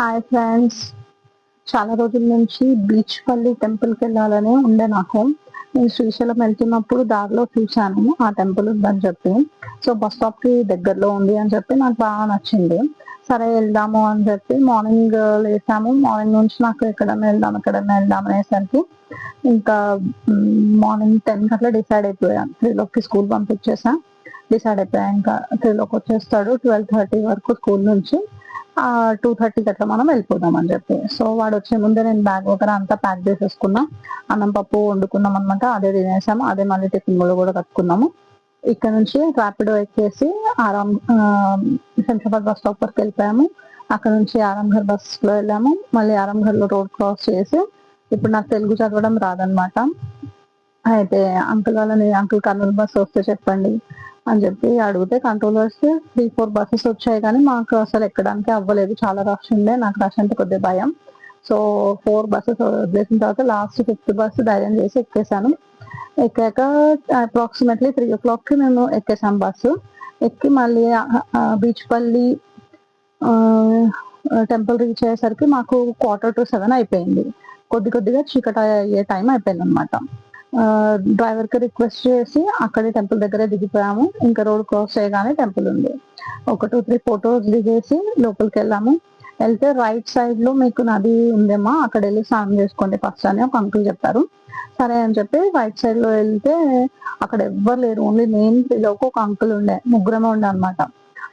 Hi friends. చాలా రోజుల నుంచి బీచ్ పల్లి టెంపుల్కి వెళ్ళాలని ఉండే నాకు. నేను శ్రీశైలం వెళ్తున్నప్పుడు దారిలో చూశాను ఆ టెంపుల్ ఉందని చెప్పి. సో బస్ స్టాప్ కి దగ్గరలో ఉంది అని చెప్పి నాకు బాగా నచ్చింది. సరే వెళ్దాము అని చెప్పి మార్నింగ్ లేసాము. మార్నింగ్ నుంచి నాకు ఎక్కడన్నా వెళ్దాం అనేసరికి ఇంకా మార్నింగ్ 10 అట్లా డిసైడ్ అయిపోయాను. 3లోకి స్కూల్ పంపించేసా. డిసైడ్ అయిపోయా ఇంకా 3లోకి వచ్చేస్తాడు, 12:30 వరకు స్కూల్ నుంచి 2:30కి అట్లా మనం వెళ్ళిపోదాం అని చెప్పి. సో వాడు వచ్చే ముందే నేను బ్యాగ్ వగర అంతా ప్యాక్ చేసేసుకున్నా. అన్నం పప్పు వండుకున్నాం అనమాట. అదే తినేసాము. అదే మళ్ళీ టిఫిన్ కూడా కట్టుకున్నాము. ఇక్కడ నుంచి ర్యాపిడో ఎక్కేసి శంషాబాద్ బస్ స్టాప్ వరకు వెళ్ళిపోయాము. అక్కడ నుంచి ఆరాంఘర్ బస్ లో వెళ్ళాము. మళ్ళీ ఆరాంఘర్ లో రోడ్ క్రాస్ చేసి, ఇప్పుడు నాకు తెలుగు చదవడం రాదనమాట. అయితే అంకుల్ కర్నూలు బస్ వస్తే చెప్పండి అని చెప్పి అడిగితే కంట్రోలర్స్ 3-4 బస్సెస్ వచ్చాయి, కానీ మాకు అసలు ఎక్కడానికి అవ్వలేదు. చాలా రష్ ఉండే. నాకు రష్ అంటే కొద్దిగా భయం. సో 4 బస్సెస్ వదిలేసిన తర్వాత లాస్ట్ 5th బస్సు ధైర్యం చేసి ఎక్కేసాను. ఎక్కాక అప్రాక్సిమేట్లీ 3 o'clockకి మేము ఎక్కేసాం బస్సు. ఎక్కి మళ్ళీ బీచ్ పల్లి టెంపుల్ రీచ్ అయ్యేసరికి మాకు 6:45 అయిపోయింది. కొద్దిగా చీకటి అయ్యే టైం అయిపోయింది అనమాట. డ్రైవర్ కి రిక్వెస్ట్ చేసి అక్కడే టెంపుల్ దగ్గరే దిగిపోయాము. ఇంకా రోడ్ క్రాస్ చేయగానే టెంపుల్ ఉంది. ఒక 2-3 ఫొటోస్ దిగేసి లోపలికి వెళ్ళాము. వెళ్తే రైట్ సైడ్ లో మీకు నది ఉందేమా, అక్కడ వెళ్ళి స్నానం చేసుకోండి ఫస్ట్ అని ఒక అంకుల్ చెప్పారు. సరే అని చెప్పి రైట్ సైడ్ లో వెళ్తే అక్కడ ఎవ్వరు లేరు. ఓన్లీ నేను పిల్లలకు ఒక అంకుల్ ఉండే, ముగ్గురమే ఉండే అనమాట.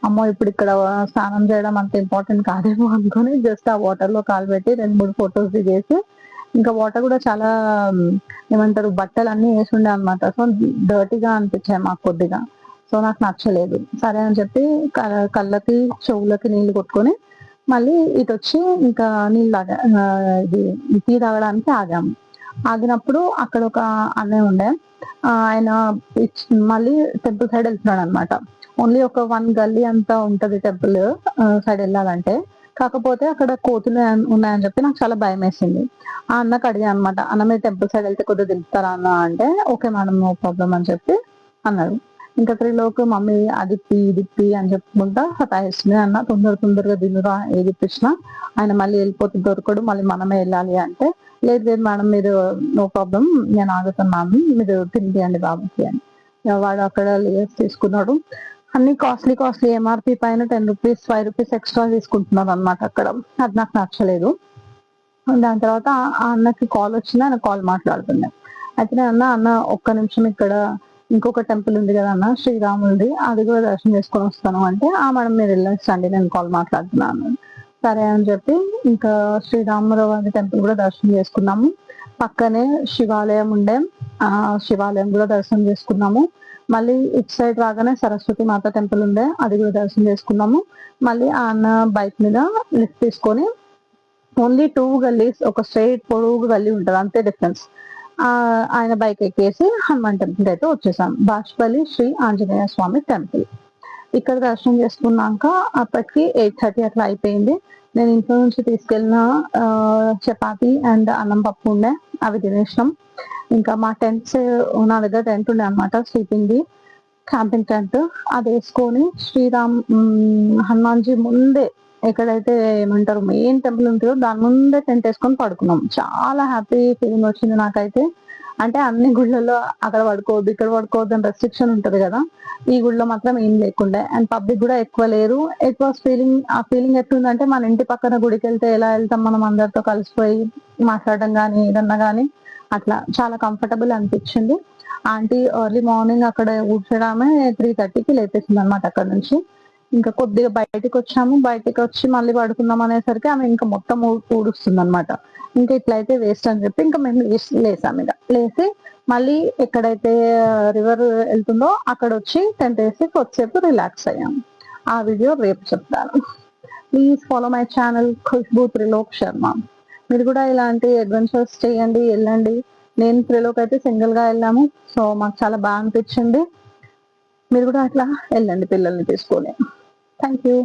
అమ్మో ఇప్పుడు ఇక్కడ స్నానం చేయడం అంత ఇంపార్టెంట్ కాదేమో అనుకుని జస్ట్ ఆ వాటర్ లో కాలు పెట్టి 2-3 ఫొటోస్ దిగేసి, ఇంకా వాటర్ కూడా చాలా ఏమంటారు బట్టలు అన్ని వేసి ఉండే అనమాట. సో డర్టీగా అనిపించాయి మాకు కొద్దిగా. సో నాకు నచ్చలేదు. సరే అని చెప్పి కళ్ళకి చెవులకి నీళ్లు కొట్టుకొని మళ్ళీ ఇటు వచ్చి ఇంకా ఇది టీ తాగడానికి ఆగాము. ఆగినప్పుడు అక్కడ ఒక అన్నయ్య ఉండే. ఆయన మళ్ళీ టెంపుల్ సైడ్ వెళ్తున్నాడు అనమాట. ఓన్లీ ఒక 1 గల్లీ అంతా ఉంటది టెంపుల్ సైడ్ వెళ్ళాలంటే. కాకపోతే అక్కడ కోతులు ఉన్నాయని చెప్పి నాకు చాలా భయం వేసింది. ఆ అన్నకు అడిగా అనమాట, అన్న మీరు టెంపుల్ సైడ్ వెళ్తే కొద్దిగా దింపుతారా అన్న అంటే, ఓకే మేడం నో ప్రాబ్లం అని చెప్పి అన్నాడు. ఇంకా 3లోకి మమ్మీ అది అని చెప్పుకుంటా సతాయిస్తుంది. అన్న తొందరగా దిగురా, ఏది ఇప్పించినా ఆయన మళ్ళీ వెళ్ళిపోతే దొరకడు, మళ్ళీ మనమే వెళ్ళాలి అంటే, లేదు మేడం మీరు నో ప్రాబ్లం నేను ఆగుతున్నాను, మీరు తినిపియండి బాబుకి అని. వాడు అక్కడ లేయర్స్ తీసుకున్నాడు. అన్ని కాస్ట్లీ ఎంఆర్పి పైన 10 రూపీస్ 5 రూపీస్ ఎక్స్ట్రా తీసుకుంటున్నారు అనమాట అక్కడ. అది నాకు నచ్చలేదు. దాని తర్వాత ఆ అన్నకి కాల్ వచ్చింది. ఆయన కాల్ మాట్లాడుతున్నా. అయితే అన్న ఒక్క నిమిషం, ఇక్కడ ఇంకొక టెంపుల్ ఉంది కదా అన్న శ్రీరాముడిది, అది కూడా దర్శనం చేసుకొని వస్తాను అంటే, మేడం మీరు వెళ్ళొచ్చండి నేను కాల్ మాట్లాడుతున్నాను. సరే అని చెప్పి ఇంకా శ్రీరామరావు టెంపుల్ కూడా దర్శనం చేసుకున్నాము. పక్కనే శివాలయం ఉండే, శివాలయం కూడా దర్శనం చేసుకున్నాము. మళ్ళీ ఇటు సైడ్ రాగానే సరస్వతి మాత టెంపుల్ ఉండే, అది కూడా దర్శనం చేసుకున్నాము. మళ్ళీ ఆ అన్న బైక్ మీద లిఫ్ట్ తీసుకొని ఓన్లీ 2 గల్లీస్, ఒక స్ట్రైట్ పొడుగు గల్లీ ఉంటది అంతే డిఫరెన్స్. ఆయన బైక్ ఎక్కేసి హనుమాన్ టెంపుల్ అయితే వచ్చేసాం. బాష్పల్లి శ్రీ ఆంజనేయ స్వామి టెంపుల్ ఇక్కడ దర్శనం చేసుకున్నాక అప్పటికి 8:30 అట్లా అయిపోయింది. నేను ఇంట్లో నుంచి తీసుకెళ్ళిన చపాతి అండ్ అన్నం పప్పు ఉండే, అవి తినేసినాం. ఇంకా మా టెంట్స్, నా దగ్గర టెంట్ ఉండే అనమాట, స్లీపింగ్ ది క్యాంపింగ్ టెంట్. అది వేసుకొని హనుమాన్జీ ముందే, ఎక్కడైతే ఏమంటారు మెయిన్ టెంపుల్ ఉంటుందో దాని ముందే టెంట్ వేసుకొని పడుకున్నాం. చాలా హ్యాపీ ఫీలింగ్ వచ్చింది నాకైతే. అంటే అన్ని గుళ్ళల్లో అక్కడ పడుకోవద్దు ఇక్కడ పడుకోవద్దు అని రెస్ట్రిక్షన్ ఉంటది కదా, ఈ గుడిలో మాత్రం ఏం లేకుండే. అండ్ పబ్లిక్ కూడా ఎక్కువ లేరు. ఇట్ వాస్ ఫీలింగ్, ఆ ఫీలింగ్ ఎట్లుందంటే మన ఇంటి పక్కన గుడికి వెళ్తే ఎలా వెళ్తాం మనం అందరితో కలిసిపోయి మాట్లాడడం కానీ ఏదన్నా కానీ, అట్లా చాలా కంఫర్టబుల్ అనిపించింది. ఆంటీ ఎర్లీ మార్నింగ్ అక్కడ ఊడ్చడమే 3:30కి లేపేసింది అనమాట అక్కడ నుంచి. ఇంకా కొద్దిగా బయటకు వచ్చాము. బయటకు వచ్చి మళ్ళీ పడుకుందాం అనేసరికి ఆమె ఇంకా మొత్తం ఊడుస్తుంది అనమాట. ఇంకా ఇట్లయితే వేస్ట్ అని చెప్పి ఇంకా మేము లేసాము. ఇక లేసి మళ్ళీ ఎక్కడైతే రివర్ వెళ్తుందో అక్కడ వచ్చి టెంట్ వేసి కొద్దిసేపు రిలాక్స్ అయ్యాము. ఆ వీడియో రేపు చెప్తాను. Please follow my channel Khushbu Trilok Sharma. మీరు కూడా ఇలాంటి అడ్వెంచర్స్ చేయండి, వెళ్ళండి. నేను త్రిలోక్ అయితే సింగిల్ గా వెళ్ళాము. సో మాకు చాలా బాగా అనిపించింది. మీరు కూడా అట్లా వెళ్ళండి పిల్లల్ని తీసుకొని. Thank you.